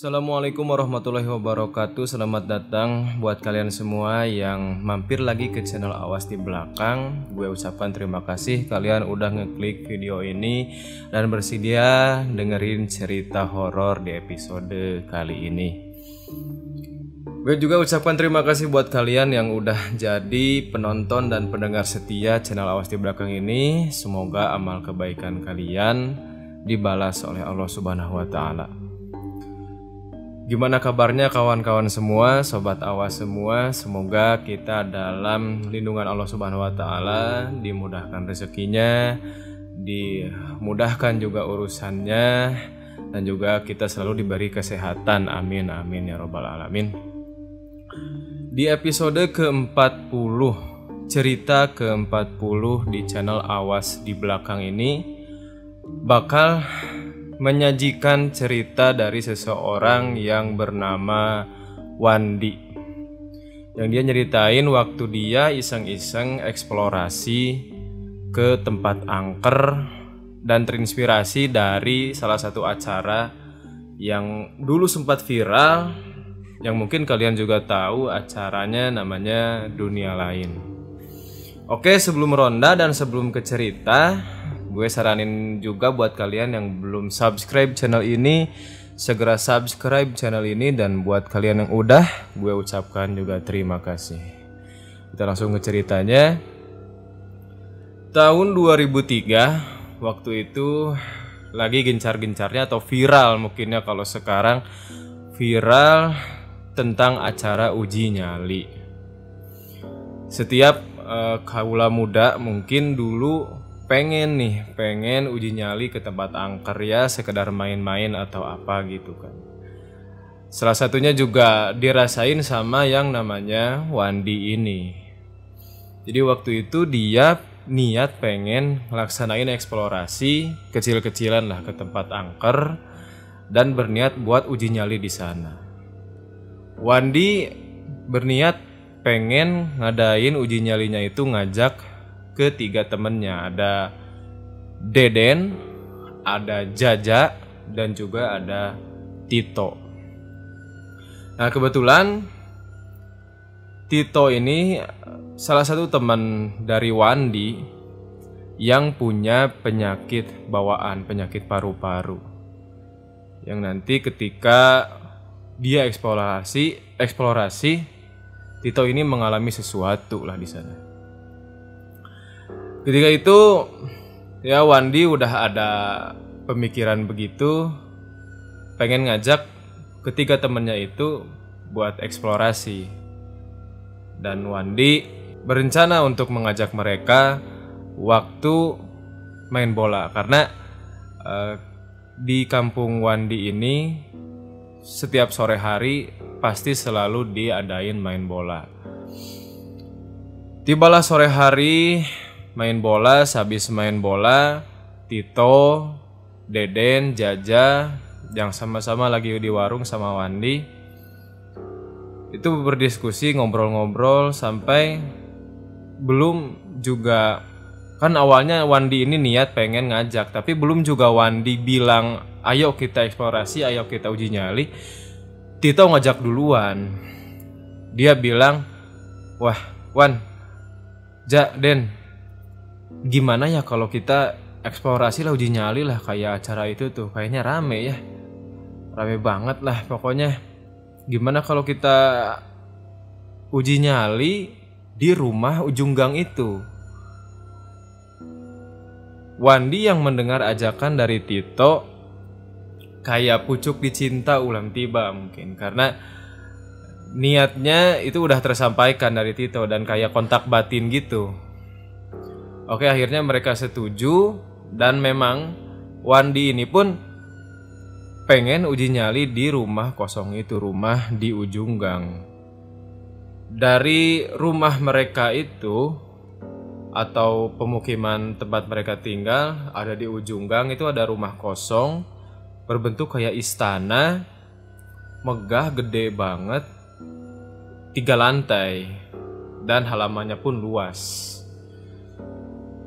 Assalamualaikum warahmatullahi wabarakatuh. Selamat datang buat kalian semua yang mampir lagi ke channel Awas di Belakang. Gue ucapkan terima kasih kalian udah ngeklik video ini dan bersedia dengerin cerita horor di episode kali ini. Gue juga ucapkan terima kasih buat kalian yang udah jadi penonton dan pendengar setia channel Awas di Belakang ini. Semoga amal kebaikan kalian dibalas oleh Allah Subhanahu wa Ta'ala. Gimana kabarnya kawan-kawan semua, sobat Awas semua? Semoga kita dalam lindungan Allah Subhanahu wa Ta'ala, dimudahkan rezekinya, dimudahkan juga urusannya, dan juga kita selalu diberi kesehatan. Amin amin ya robbal alamin. Di episode ke-40, cerita ke-40 di channel Awas di Belakang ini bakal menyajikan cerita dari seseorang yang bernama Wandi, yang dia nyeritain waktu dia iseng-iseng eksplorasi ke tempat angker dan terinspirasi dari salah satu acara yang dulu sempat viral, yang mungkin kalian juga tahu acaranya namanya Dunia Lain. Oke, sebelum ronda dan sebelum ke cerita, gue saranin juga buat kalian yang belum subscribe channel ini, segera subscribe channel ini, dan buat kalian yang udah, gue ucapkan juga terima kasih. Kita langsung ke ceritanya. Tahun 2003, waktu itu lagi gencar-gencarnya atau viral mungkinnya kalau sekarang, viral tentang acara uji nyali. Setiap kaula muda mungkin dulu pengen uji nyali ke tempat angker, ya sekedar main-main atau apa gitu kan. Salah satunya juga dirasain sama yang namanya Wandi ini. Jadi waktu itu dia niat pengen ngelaksanain eksplorasi kecil-kecilan lah ke tempat angker dan berniat buat uji nyali di sana. Wandi berniat pengen ngadain uji nyalinya itu ngajak ketiga temennya, ada Deden, ada Jaja, dan juga ada Tito. Nah kebetulan Tito ini salah satu teman dari Wandi yang punya penyakit bawaan, penyakit paru-paru, yang nanti ketika dia eksplorasi Tito ini mengalami sesuatu lah di sana. Ketika itu ya Wandi udah ada pemikiran begitu, pengen ngajak ketiga temennya itu buat eksplorasi. Dan Wandi berencana untuk mengajak mereka waktu main bola, karena di kampung Wandi ini setiap sore hari pasti selalu diadain main bola. Tibalah sore hari main bola, sehabis main bola, Tito, Deden, Jaja yang sama-sama lagi di warung sama Wandi itu berdiskusi, ngobrol-ngobrol sampai belum juga, kan awalnya Wandi ini niat pengen ngajak, tapi belum juga Wandi bilang ayo kita eksplorasi, ayo kita uji nyali, Tito ngajak duluan. Dia bilang, wah Wan, Den, gimana ya kalau kita eksplorasi lah, uji nyali lah kayak acara itu tuh, kayaknya rame ya, rame banget lah pokoknya. Gimana kalau kita uji nyali di rumah ujung gang itu? Wandi yang mendengar ajakan dari Tito kayak pucuk dicinta ulang tiba mungkin, karena niatnya itu udah tersampaikan dari Tito dan kayak kontak batin gitu. Oke, akhirnya mereka setuju, dan memang Wandi ini pun pengen uji nyali di rumah kosong itu, rumah di ujung gang. Dari rumah mereka itu atau pemukiman tempat mereka tinggal ada di ujung gang itu, ada rumah kosong berbentuk kayak istana, megah, gede banget, 3 lantai, dan halamannya pun luas.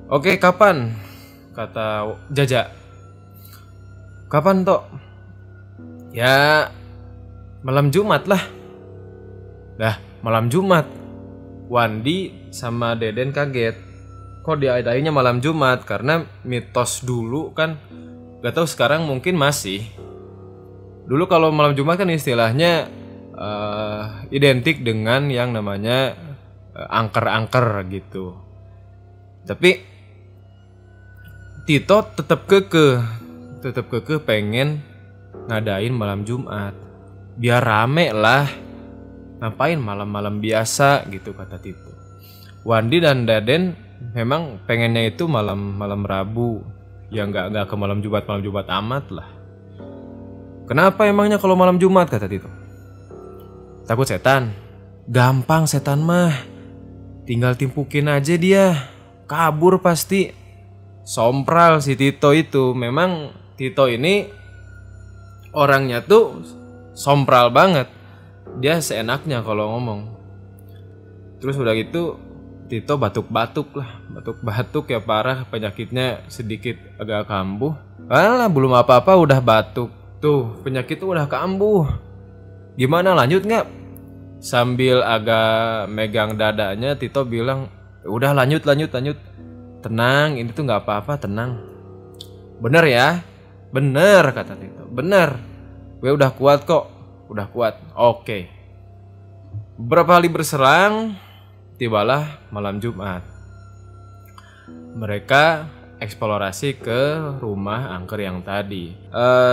Oke, kapan? Kata Jaja. Kapan, Tok? Ya Malam Jumat lah. Dah, malam Jumat. Wandi sama Deden kaget. Kok diadainnya malam Jumat? Karena mitos dulu kan, gak tahu sekarang mungkin masih. Dulu kalau malam Jumat kan istilahnya identik dengan yang namanya angker-angker gitu. Tapi Tito tetap kekeh pengen ngadain malam Jumat. Biar rame lah. Ngapain malam-malam biasa gitu, kata Tito. Wandi dan Deden memang pengennya itu malam Rabu. Ya nggak ke malam Jumat amat lah. Kenapa emangnya kalau malam Jumat, kata Tito? Takut setan? Gampang setan mah. Tinggal timpukin aja dia. Kabur pasti. Sompral si Tito itu. Memang Tito ini orangnya tuh sompral banget. Dia seenaknya kalau ngomong. Terus udah gitu Tito batuk-batuk lah. Batuk-batuk ya parah, penyakitnya sedikit agak kambuh. Alah, belum apa-apa udah batuk. Tuh penyakit tuh udah kambuh. Gimana, lanjut gak? Sambil agak megang dadanya Tito bilang, udah lanjut. Tenang, ini tuh gak apa-apa, tenang. Bener ya? Bener, kata Tito. Bener. Gue udah kuat kok. Udah kuat. Oke. Beberapa hari berserang, tibalah malam Jumat. Mereka eksplorasi ke rumah angker yang tadi.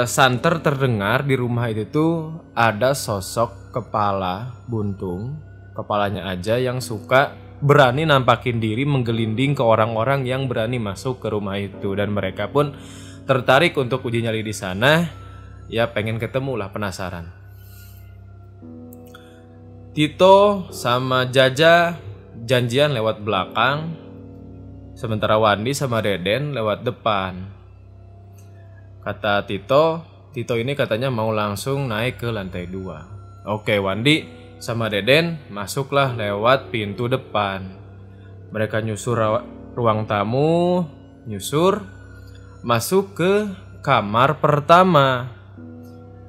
Santer terdengar di rumah itu tuh ada sosok kepala buntung, kepalanya aja yang suka berani nampakin diri menggelinding ke orang-orang yang berani masuk ke rumah itu, dan mereka pun tertarik untuk uji nyali di sana. Ya pengen ketemu lah, penasaran. Tito sama Jaja janjian lewat belakang, sementara Wandi sama Deden lewat depan. Kata Tito ini katanya mau langsung naik ke lantai 2. Oke, Wandi sama Deden masuklah lewat pintu depan. Mereka nyusur ruang tamu, masuk ke kamar pertama.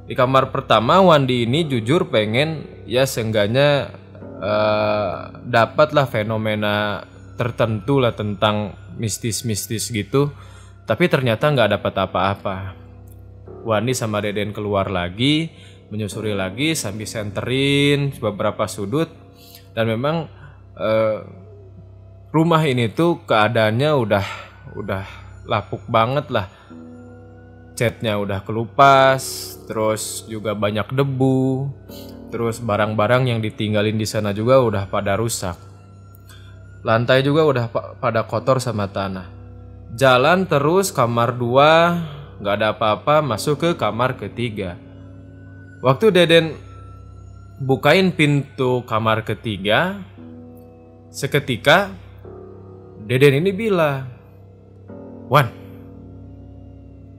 Di kamar pertama Wandi ini jujur pengen ya seenggaknya dapatlah fenomena tertentu lah tentang mistis-mistis gitu. Tapi ternyata nggak dapat apa-apa. Wandi sama Deden keluar lagi, menyusuri lagi sambil senterin beberapa sudut. Dan memang rumah ini tuh keadaannya udah lapuk banget lah. Catnya udah kelupas, terus juga banyak debu, terus barang-barang yang ditinggalin di sana juga udah pada rusak. Lantai juga udah pada kotor sama tanah. Jalan terus kamar 2, nggak ada apa-apa, masuk ke kamar ketiga. Waktu Deden bukain pintu kamar ketiga, seketika Deden ini bilang, "Wan,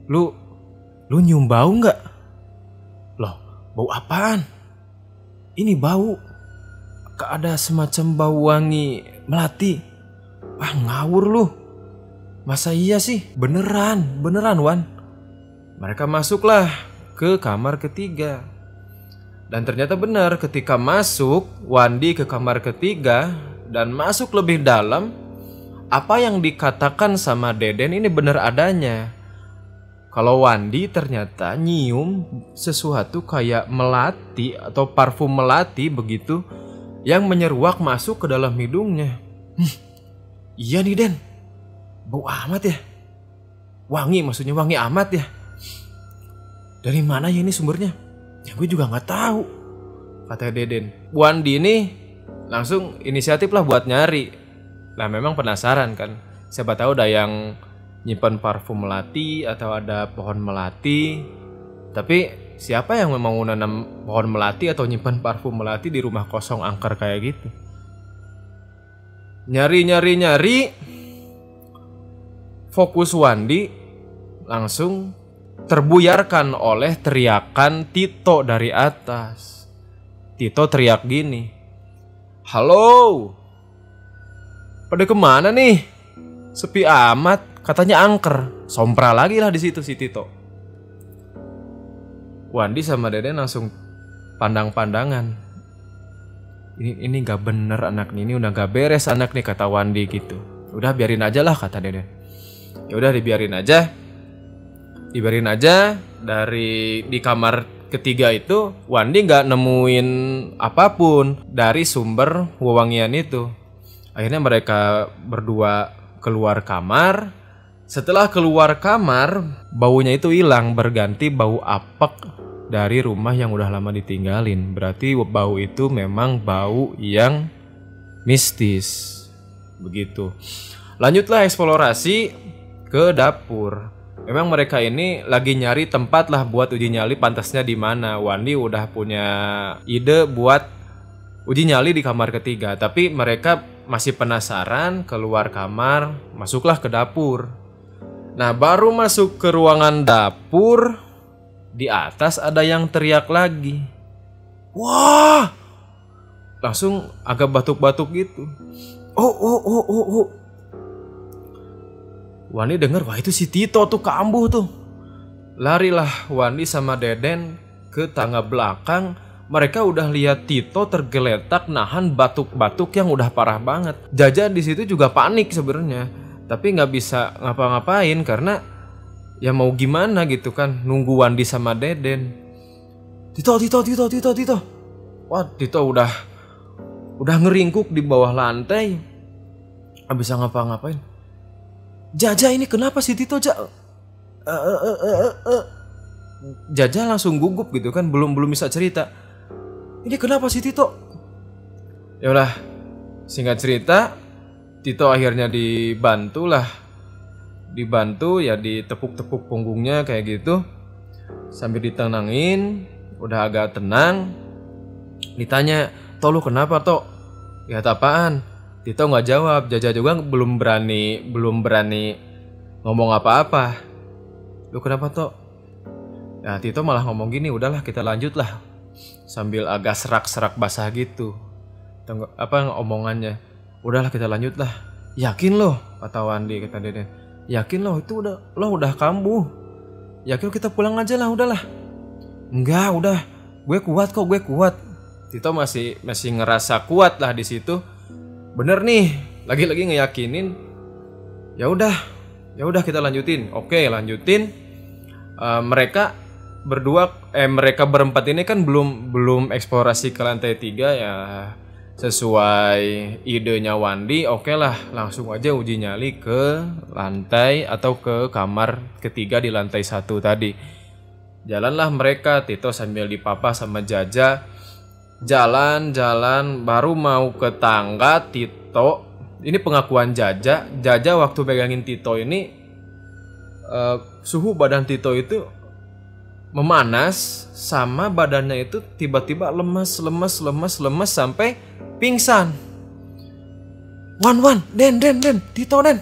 lu nyium bau nggak?" Loh, bau apaan? Ini bau, ada semacam bau wangi melati. Wah, ngawur lu. Masa iya sih? Beneran Wan. Mereka masuklah ke kamar ketiga. Dan ternyata benar, ketika masuk Wandi ke kamar ketiga dan masuk lebih dalam, apa yang dikatakan sama Deden ini benar adanya. Kalau Wandi ternyata nyium sesuatu kayak melati atau parfum melati begitu yang menyeruak masuk ke dalam hidungnya. Iya nih Den, bau amat ya. Wangi, maksudnya wangi amat ya. Dari mana ya ini sumbernya? Ya gue juga nggak tahu, kata Deden. Wandi ini langsung inisiatif lah buat nyari. Lah memang penasaran kan, siapa tahu ada yang nyimpan parfum melati atau ada pohon melati. Tapi siapa yang memang mau nanam pohon melati atau nyimpan parfum melati di rumah kosong angker kayak gitu? Nyari. Fokus Wandi langsung terbuyarkan oleh teriakan Tito dari atas. Tito teriak gini, "Halo, pada kemana nih? Sepi amat. Katanya angker." Sompra lagi lah di situ si Tito. Wandi sama Deden langsung pandang-pandangan. Ini gak bener anak nih, ini udah gak beres anak nih, kata Wandi gitu. Udah biarin aja lah, kata Deden. Ya udah dibiarin aja. Di kamar ketiga itu Wandi nggak nemuin apapun dari sumber wewangian itu. Akhirnya mereka berdua keluar kamar. Setelah keluar kamar, baunya itu hilang, berganti bau apek dari rumah yang udah lama ditinggalin. Berarti bau itu memang bau yang mistis. Begitu. Lanjutlah eksplorasi ke dapur. Memang mereka ini lagi nyari tempat lah buat uji nyali pantasnya di mana. Wandi udah punya ide buat uji nyali di kamar ketiga, tapi mereka masih penasaran, keluar kamar, masuklah ke dapur. Nah, baru masuk ke ruangan dapur, di atas ada yang teriak lagi. Wah! Langsung agak batuk-batuk gitu. Oh. Wandi denger, wah itu si Tito tuh kambuh tuh. Larilah Wandi sama Deden ke tangga belakang. Mereka udah lihat Tito tergeletak nahan batuk-batuk yang udah parah banget. Jaja di situ juga panik sebenarnya, tapi nggak bisa ngapa-ngapain karena ya mau gimana gitu kan, nunggu Wandi sama Deden. Tito. Wah, Tito udah ngeringkuk di bawah lantai, nggak bisa ngapa-ngapain. Jaja, ini kenapa sih Tito, Jaja langsung gugup gitu kan, belum bisa cerita. Ini kenapa sih Tito? Ya udah, singkat cerita, Tito akhirnya dibantu ya, ditepuk-tepuk punggungnya kayak gitu, sambil ditenangin, udah agak tenang. Ditanya, "Toh lu kenapa, Toh?" "Ya apaan?" Tito nggak jawab. Jaja juga belum berani ngomong apa-apa. "Lu kenapa, Toh?" Nah, Tito malah ngomong gini, "Udahlah kita lanjut lah," sambil agak serak-serak basah gitu omongannya. "Udahlah kita lanjut lah." "Yakin lo?" kata Wandi, kata Deden. "Yakin lo, itu udah kambuh. Yakin kita pulang aja lah, udahlah." "Enggak, udah. Gue kuat kok, gue kuat." Tito masih ngerasa kuat lah di situ. Bener nih, lagi-lagi ngeyakinin. Ya udah kita lanjutin. Oke, lanjutin. Mereka berempat ini kan belum eksplorasi ke lantai 3 ya, sesuai idenya Wandi. Oke lah, langsung aja uji nyali ke lantai atau ke kamar ketiga di lantai 1 tadi. Jalanlah mereka, Tito sambil dipapa sama Jaja. Jalan baru mau ke tangga. Tito, ini pengakuan Jaja waktu pegangin Tito ini, suhu badan Tito itu memanas, sama badannya itu tiba-tiba lemes sampai pingsan. Wan, Den, Tito, Den.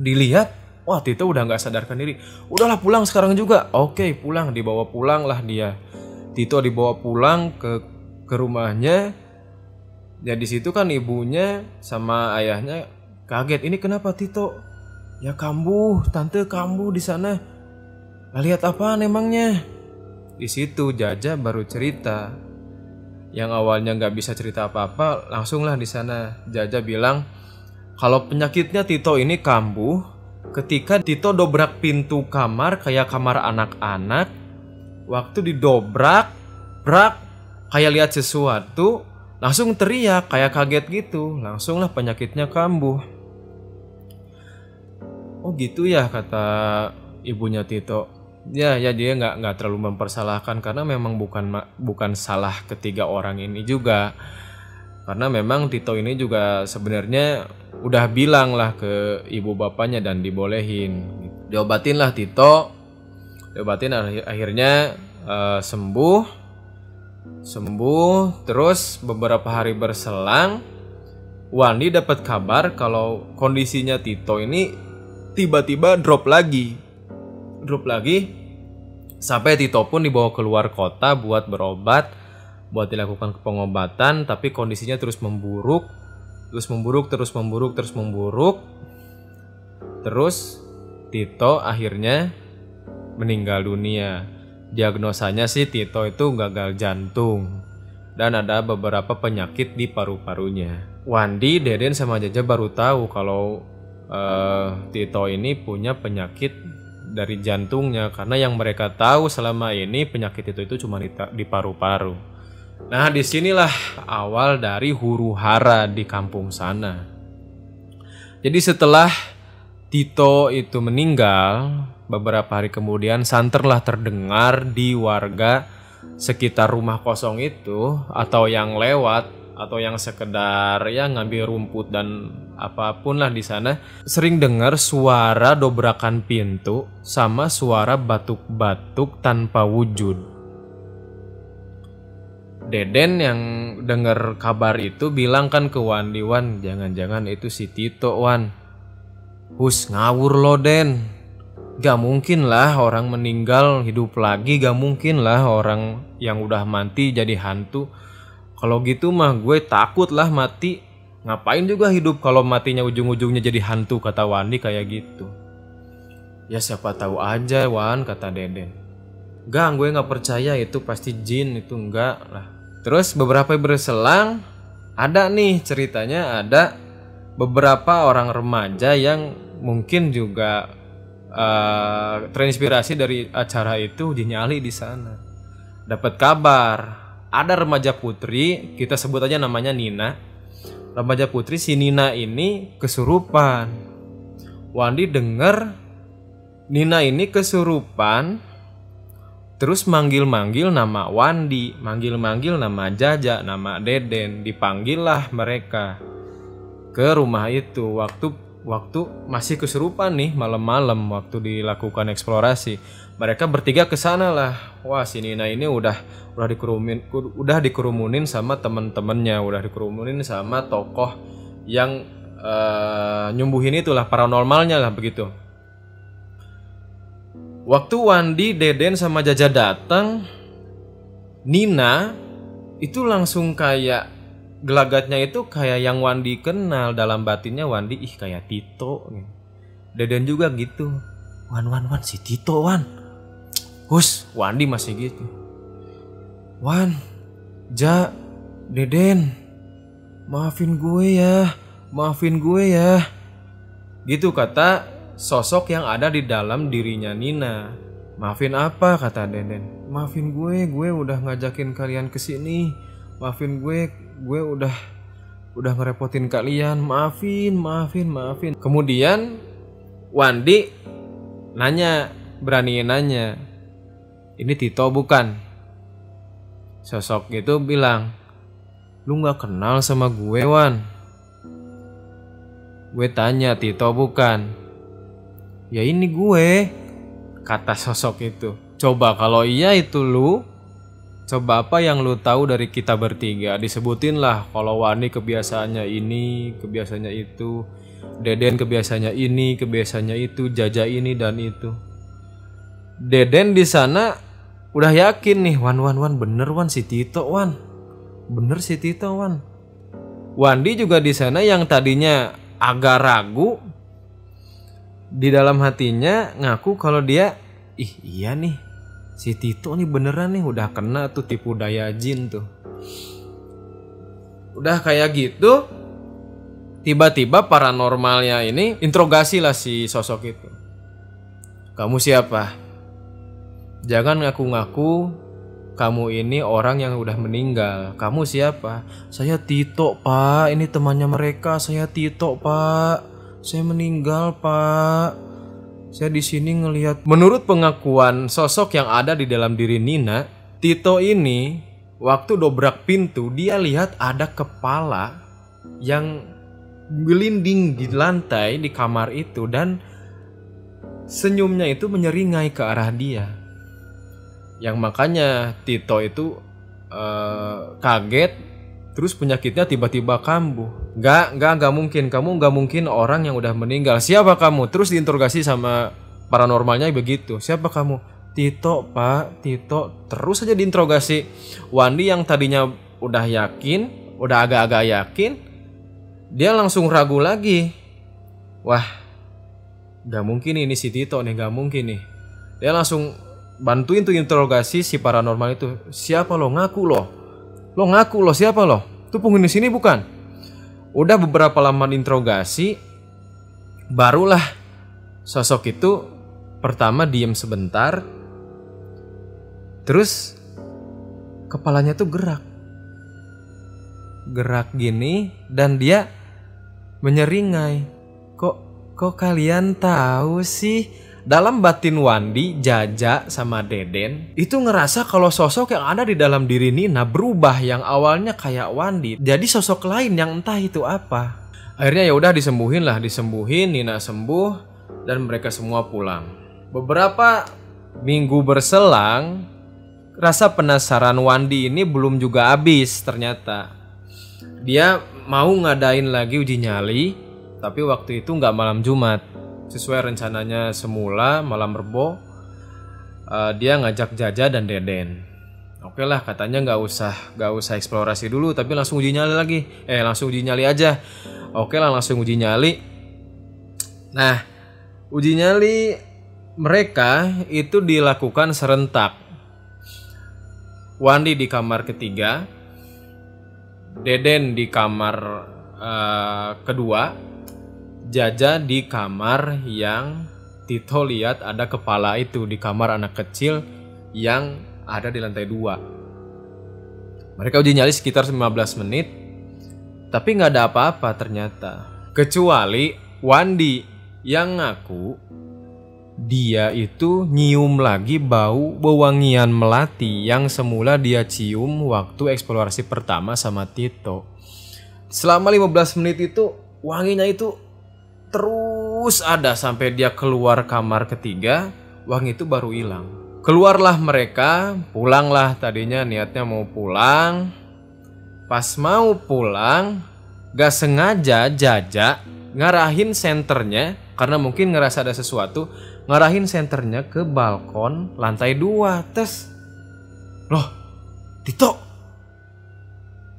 Dilihat, wah Tito udah nggak sadarkan diri. "Udahlah pulang sekarang juga." Oke, pulang, dibawa pulang lah dia. Tito dibawa pulang ke rumahnya. Ya di situ kan ibunya sama ayahnya kaget. "Ini kenapa Tito?" "Ya kambuh, tante kambuh di sana." "Lah lihat apaan emangnya?" Di situ Jaja baru cerita. Yang awalnya nggak bisa cerita apa-apa, langsunglah di sana Jaja bilang kalau penyakitnya Tito ini kambuh ketika Tito dobrak pintu kamar kayak kamar anak-anak. Waktu didobrak, kayak lihat sesuatu, langsung teriak, kayak kaget gitu. Langsunglah penyakitnya kambuh. "Oh gitu ya," kata ibunya Tito. Ya dia nggak terlalu mempersalahkan karena memang bukan salah ketiga orang ini juga. Karena memang Tito ini juga sebenarnya udah bilang lah ke ibu bapaknya dan dibolehin. Diobatin lah Tito. Akhirnya sembuh. Terus beberapa hari berselang, Wandi dapat kabar kalau kondisinya Tito ini tiba-tiba drop lagi sampai Tito pun dibawa keluar kota buat berobat, buat dilakukan pengobatan, tapi kondisinya terus memburuk. Terus Tito akhirnya meninggal dunia. Diagnosanya sih Tito itu gagal jantung dan ada beberapa penyakit di paru-parunya. Wandi, Deden sama Jaja baru tahu kalau Tito ini punya penyakit dari jantungnya, karena yang mereka tahu selama ini penyakit itu cuma di paru-paru. Nah, disinilah awal dari huru-hara di kampung sana. Jadi setelah Tito itu meninggal, beberapa hari kemudian santerlah terdengar di warga sekitar rumah kosong itu, atau yang lewat atau yang sekedar ya ngambil rumput dan apapun lah di sana, sering dengar suara dobrakan pintu sama suara batuk-batuk tanpa wujud. Deden yang dengar kabar itu bilang kan ke Wandi, "Wan, jangan-jangan itu si Tito, Wan." "Hus, ngawur lo, Den. Gak mungkin lah orang meninggal hidup lagi, gak mungkin lah orang yang udah mati jadi hantu. Kalau gitu mah gue takut lah mati. Ngapain juga hidup kalau matinya ujung-ujungnya jadi hantu," kata Wandi kayak gitu. "Ya siapa tahu aja, Wan," kata Deden. "Gak, gue gak percaya itu pasti jin, itu enggak lah." Terus beberapa berselang, ada nih ceritanya, ada beberapa orang remaja yang mungkin juga terinspirasi dari acara itu Uji Nyali di sana. Dapat kabar ada remaja putri, kita sebut aja namanya Nina. Remaja putri si Nina ini kesurupan. Wandi dengar Nina ini kesurupan, terus manggil-manggil nama Wandi, manggil-manggil nama Jaja, nama Deden. Dipanggil lah mereka ke rumah itu waktu masih kesurupan nih, malam-malam waktu dilakukan eksplorasi. Mereka bertiga ke sana lah. Wah, si Nina ini udah dikerumunin sama temen-temennya, udah dikerumunin sama tokoh yang nyembuhin itulah, paranormalnya lah begitu. Waktu Wandi, Deden sama Jaja datang, Nina itu langsung kayak gelagatnya itu kayak yang Wandi kenal. Dalam batinnya Wandi, ih kayak Tito. Deden juga gitu. Wan, si Tito, Wan. Hus, Wandi masih gitu. Wan, Ja, Deden, maafin gue ya. Gitu kata sosok yang ada di dalam dirinya Nina. "Maafin apa?" kata Deden. "Maafin gue udah ngajakin kalian kesini. Maafin gue udah ngerepotin kalian. Maafin. Kemudian Wandi berani nanya, "Ini Tito bukan?" Sosok itu bilang, "Lu gak kenal sama gue, Wan?" Gue tanya, "Tito bukan?" "Ya ini gue," kata sosok itu. "Coba kalau iya itu lu, coba apa yang lu tahu dari kita bertiga?" Disebutin lah kalau Wani kebiasaannya ini, kebiasaannya itu, Deden kebiasaannya ini, kebiasaannya itu, Jaja ini dan itu. Deden di sana udah yakin nih, Wan bener Wan si Tito, Wan. Bener si Tito, Wan. Wandi juga di sana yang tadinya agak ragu, di dalam hatinya ngaku kalau dia, iya nih, si Tito nih beneran nih udah kena tuh tipu daya jin tuh. Udah kayak gitu, tiba-tiba paranormalnya ini interogasi lah si sosok itu. "Kamu siapa? Jangan ngaku-ngaku kamu ini orang yang udah meninggal. Kamu siapa?" "Saya Tito, Pak. Ini temannya mereka. Saya Tito, Pak. Saya meninggal, Pak. Saya di sini ngelihat." Menurut pengakuan sosok yang ada di dalam diri Nina, Tito ini waktu dobrak pintu dia lihat ada kepala yang gelinding di lantai di kamar itu dan senyumnya itu menyeringai ke arah dia. Yang makanya Tito itu kaget, terus penyakitnya tiba-tiba kambuh. Gak mungkin, kamu gak mungkin orang yang udah meninggal. Siapa kamu? Terus diinterogasi sama paranormalnya begitu. Siapa kamu? Tito, Pak, Tito. Terus aja diinterogasi. Wandi yang tadinya udah yakin, udah agak-agak yakin, dia langsung ragu lagi. Wah, gak mungkin ini si Tito nih, gak mungkin nih. Dia langsung bantuin tuh interogasi si paranormal itu. Siapa lo? Ngaku lo. Lo ngaku lo, siapa lo? Tuh penghuni sini bukan? Udah beberapa lama interogasi, barulah sosok itu pertama diem sebentar, terus kepalanya tuh gerak gini, dan dia menyeringai. Kok kalian tahu sih? Dalam batin Wandi, Jaja, sama Deden itu ngerasa kalau sosok yang ada di dalam diri Nina berubah, yang awalnya kayak Wandi jadi sosok lain yang entah itu apa. Akhirnya ya udah disembuhin, Nina sembuh dan mereka semua pulang. Beberapa minggu berselang, rasa penasaran Wandi ini belum juga habis ternyata. Dia mau ngadain lagi uji nyali, tapi waktu itu nggak malam Jumat. Sesuai rencananya semula malam Rebo, dia ngajak Jaja dan Deden. Oke lah, katanya nggak usah eksplorasi dulu, tapi langsung uji nyali lagi. Langsung uji nyali aja. Oke lah, langsung uji nyali. Nah, uji nyali mereka itu dilakukan serentak. Wandi di kamar ketiga, Deden di kamar kedua, Jaja di kamar yang Tito lihat ada kepala itu, di kamar anak kecil yang ada di lantai 2. Mereka uji nyali sekitar 15 menit, tapi nggak ada apa-apa ternyata. Kecuali Wandi yang ngaku dia itu nyium lagi bau wewangian melati yang semula dia cium waktu eksplorasi pertama sama Tito. Selama 15 menit itu wanginya itu terus ada sampai dia keluar kamar ketiga, wangi itu baru hilang. Keluarlah mereka, pulanglah, tadinya niatnya mau pulang. Pas mau pulang, gak sengaja Jaja ngarahin senternya, karena mungkin ngerasa ada sesuatu, ngarahin senternya ke balkon lantai 2. Terus, loh, Tito.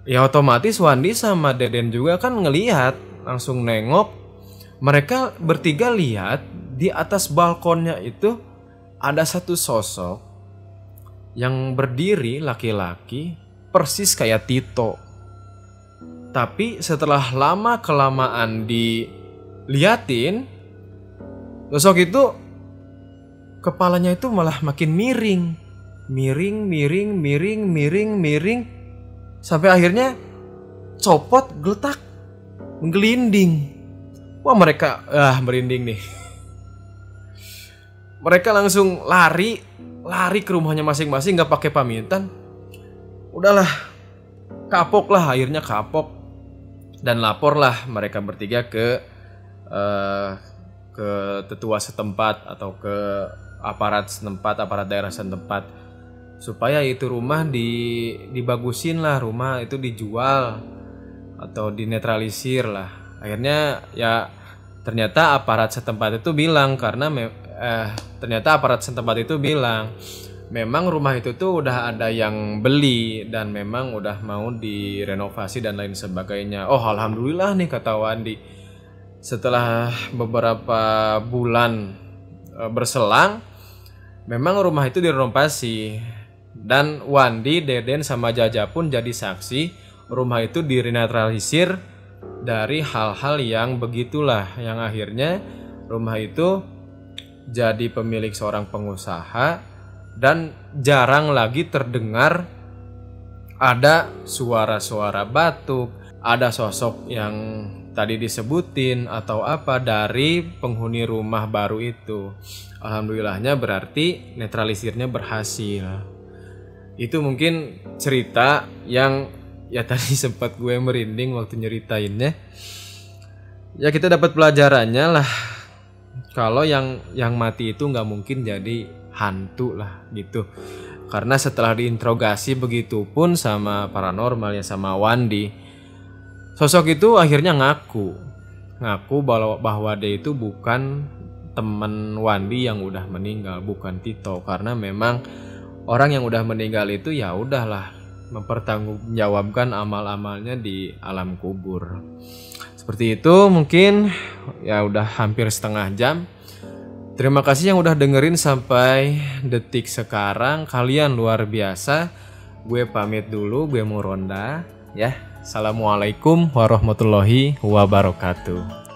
Ya otomatis Wandi sama Deden juga kan ngelihat, langsung nengok. Mereka bertiga lihat di atas balkonnya itu ada satu sosok yang berdiri, laki-laki, persis kayak Tito. Tapi setelah lama kelamaan diliatin, sosok itu kepalanya itu malah makin miring, sampai akhirnya copot, geletak, menggelinding. Wah, mereka merinding nih. Mereka langsung lari ke rumahnya masing-masing, nggak pakai pamitan. Udahlah, akhirnya kapok, dan laporlah mereka bertiga ke tetua setempat atau ke aparat daerah setempat, supaya itu rumah dibagusin lah, rumah itu dijual atau dinetralisir lah. Akhirnya ya ternyata aparat setempat itu bilang, memang rumah itu tuh udah ada yang beli dan memang udah mau direnovasi dan lain sebagainya. Oh, alhamdulillah nih, kata Wandi. Setelah beberapa bulan berselang, memang rumah itu direnovasi, dan Wandi, Deden, sama Jaja pun jadi saksi. Rumah itu direnetralisir dari hal-hal yang begitulah, yang akhirnya rumah itu jadi pemilik seorang pengusaha, dan jarang lagi terdengar ada suara-suara batuk, ada sosok yang tadi disebutin atau apa dari penghuni rumah baru itu. Alhamdulillahnya berarti netralisirnya berhasil. Itu mungkin cerita yang ya tadi sempat gue merinding waktu nyeritainnya. Ya kita dapat pelajarannya lah, kalau yang mati itu nggak mungkin jadi hantu lah gitu. Karena setelah diinterogasi begitu pun sama paranormal ya, sama Wandi, sosok itu akhirnya ngaku bahwa dia itu bukan teman Wandi yang udah meninggal, bukan Tito. Karena memang orang yang udah meninggal itu ya udahlah, mempertanggungjawabkan amal-amalnya di alam kubur. Seperti itu, mungkin ya udah hampir setengah jam. Terima kasih yang udah dengerin sampai detik sekarang. Kalian luar biasa. Gue pamit dulu, gue mau ronda ya. Assalamualaikum warahmatullahi wabarakatuh.